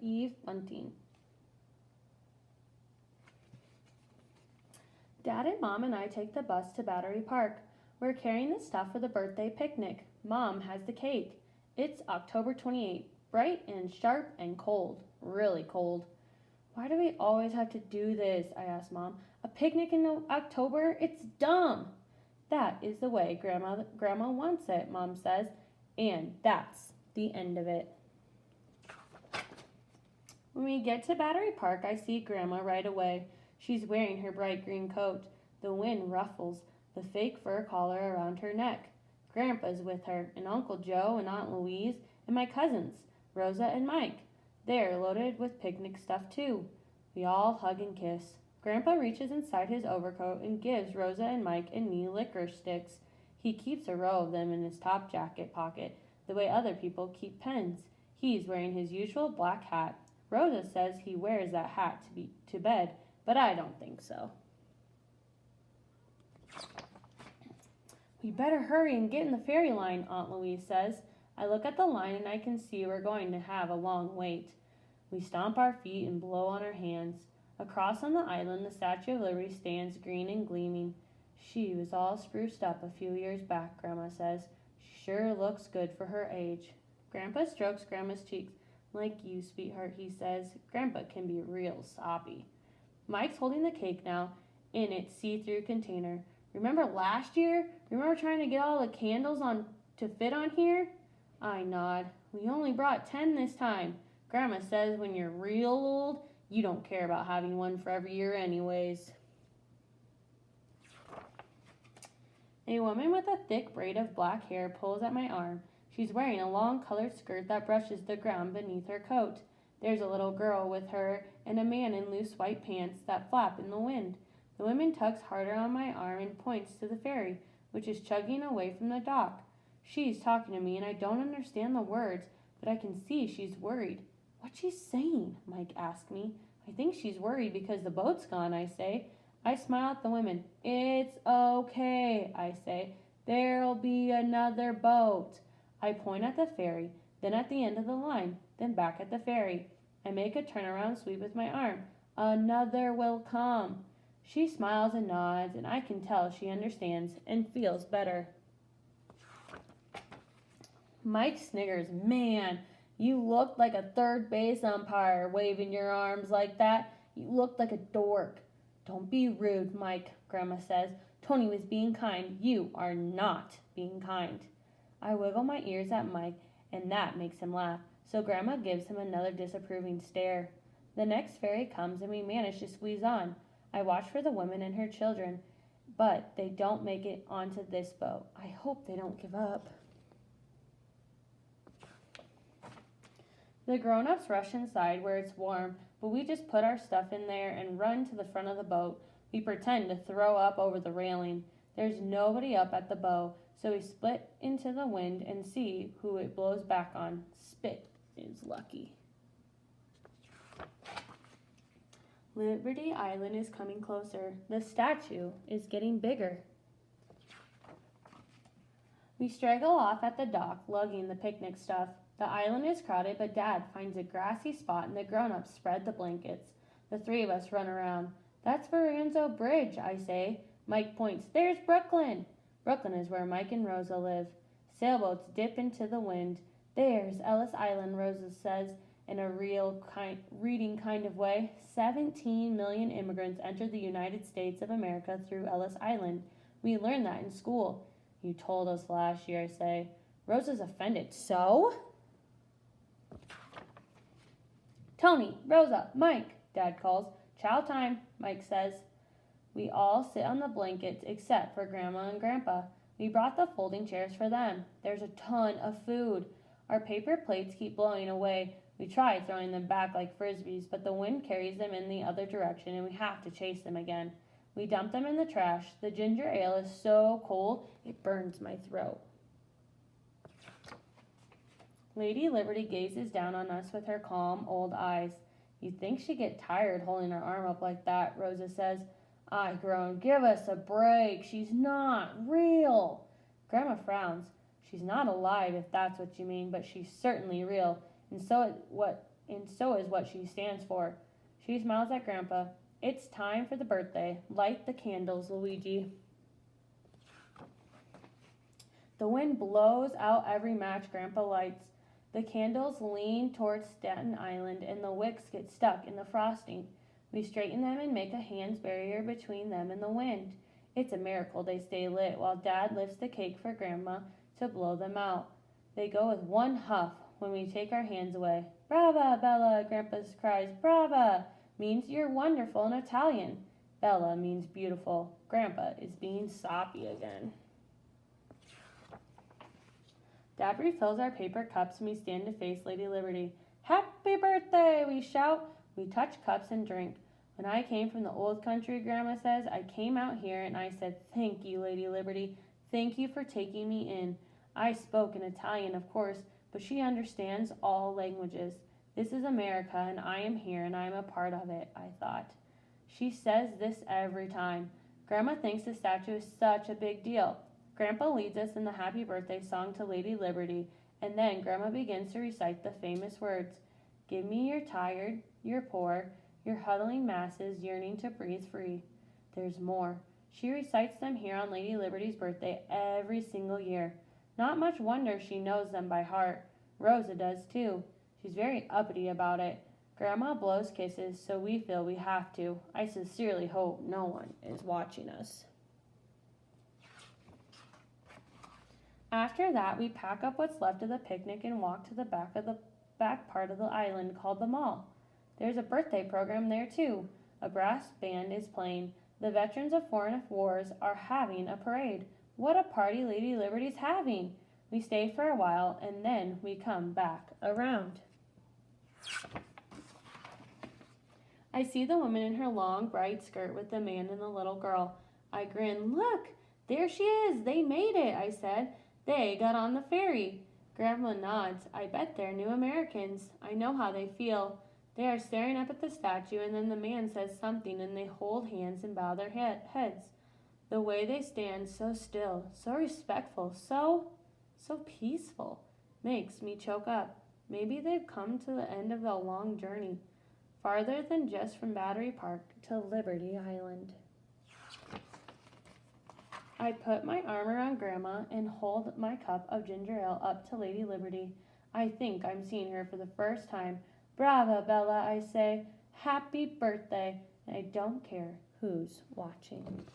Eve Bunting. Dad and Mom and I take the bus to Battery Park. We're carrying the stuff for the birthday picnic. Mom has the cake. It's October 28th, bright and sharp and cold, really cold. Why do we always have to do this? I asked Mom. A picnic in October? It's dumb. That is the way Grandma wants it, Mom says, and that's the end of it. When we get to Battery Park, I see Grandma right away. She's wearing her bright green coat. The wind ruffles the fake fur collar around her neck. Grandpa's with her, and Uncle Joe and Aunt Louise, and my cousins, Rosa and Mike. They're loaded with picnic stuff too. We all hug and kiss. Grandpa reaches inside his overcoat and gives Rosa and Mike and me licorice sticks. He keeps a row of them in his top jacket pocket, the way other people keep pens. He's wearing his usual black hat. Rosa says he wears that hat to bed, but I don't think so. We better hurry and get in the ferry line, Aunt Louise says. I look at the line and I can see we're going to have a long wait. We stomp our feet and blow on our hands. Across on the island, the Statue of Liberty stands green and gleaming. She was all spruced up a few years back, Grandma says. She sure looks good for her age. Grandpa strokes Grandma's cheeks. Like you, sweetheart, he says. Grandpa can be real soppy. Mike's holding the cake now in its see-through container. Remember last year? Remember trying to get all the candles on to fit on here? I nod. We only brought 10 this time. Grandma says when you're real old, you don't care about having one for every year anyways. A woman with a thick braid of black hair pulls at my arm. She's wearing a long colored skirt that brushes the ground beneath her coat. There's a little girl with her and a man in loose white pants that flap in the wind. The woman tugs harder on my arm and points to the ferry, which is chugging away from the dock. She's talking to me and I don't understand the words, but I can see she's worried. What's she saying? Mike asked me. I think she's worried because the boat's gone, I say. I smile at the women. It's okay, I say. There'll be another boat. I point at the ferry, then at the end of the line, then back at the ferry. I make a turnaround sweep with my arm. Another will come. She smiles and nods, and I can tell she understands and feels better. Mike sniggers. Man, you looked like a third base umpire waving your arms like that. You looked like a dork. Don't be rude, Mike, Grandma says. Tony was being kind. You are not being kind. I wiggle my ears at Mike, and that makes him laugh, so Grandma gives him another disapproving stare. The next ferry comes, and we manage to squeeze on. I watch for the woman and her children, but they don't make it onto this boat. I hope they don't give up. The grown-ups rush inside where it's warm, but we just put our stuff in there and run to the front of the boat. We pretend to throw up over the railing. There's nobody up at the bow, so we split into the wind and see who it blows back on. Spit is lucky. Liberty Island is coming closer. The statue is getting bigger. We straggle off at the dock, lugging the picnic stuff. The island is crowded, but Dad finds a grassy spot and the grown-ups spread the blankets. The three of us run around. That's Verrazano Bridge, I say. Mike points. There's Brooklyn. Brooklyn is where Mike and Rosa live. Sailboats dip into the wind. There's Ellis Island, Rosa says, in a reading kind of way. 17 million immigrants entered the United States of America through Ellis Island. We learned that in school. You told us last year, I say. Rosa's offended. So? Tony, Rosa, Mike, Dad calls. Chow time, Mike says. We all sit on the blankets except for Grandma and Grandpa. We brought the folding chairs for them. There's a ton of food. Our paper plates keep blowing away. We try throwing them back like frisbees, but the wind carries them in the other direction and we have to chase them again. We dump them in the trash. The ginger ale is so cold, it burns my throat. Lady Liberty gazes down on us with her calm, old eyes. You'd think she'd get tired holding her arm up like that, Rosa says. I groan. Give us a break. She's not real. Grandma frowns. She's not alive, if that's what you mean, but she's certainly real. And so and so is what she stands for. She smiles at Grandpa. It's time for the birthday. Light the candles, Luigi. The wind blows out every match Grandpa lights. The candles lean towards Staten Island and the wicks get stuck in the frosting. We straighten them and make a hands barrier between them and the wind. It's a miracle they stay lit while Dad lifts the cake for Grandma to blow them out. They go with one huff when we take our hands away. Brava, Bella, Grandpa cries. Brava means you're wonderful in Italian. Bella means beautiful. Grandpa is being soppy again. Dad refills our paper cups and we stand to face Lady Liberty. Happy birthday, we shout. We touch cups and drink. When I came from the old country, Grandma says, I came out here and I said, thank you, Lady Liberty. Thank you for taking me in. I spoke in Italian, of course, but she understands all languages. This is America and I am here and I am a part of it, I thought. She says this every time. Grandma thinks the statue is such a big deal. Grandpa leads us in the happy birthday song to Lady Liberty, and then Grandma begins to recite the famous words. Give me your tired, your poor, your huddling masses yearning to breathe free. There's more. She recites them here on Lady Liberty's birthday every single year. Not much wonder she knows them by heart. Rosa does too. She's very uppity about it. Grandma blows kisses, so we feel we have to. I sincerely hope no one is watching us. After that, we pack up what's left of the picnic and walk to the back part of the island called the mall. There's a birthday program there too. A brass band is playing. The veterans of foreign wars are having a parade. What a party Lady Liberty's having! We stay for a while and then we come back around. I see the woman in her long, bright skirt with the man and the little girl. I grin. Look, there she is. They made it, I said. They got on the ferry. Grandma nods. I bet they're new Americans. I know how they feel. They are staring up at the statue, and then the man says something, and they hold hands and bow their heads. The way they stand, so still, so respectful, so peaceful, makes me choke up. Maybe they've come to the end of a long journey, farther than just from Battery Park to Liberty Island. I put my arm around Grandma and hold my cup of ginger ale up to Lady Liberty. I think I'm seeing her for the first time. Brava, Bella, I say. Happy birthday. And I don't care who's watching.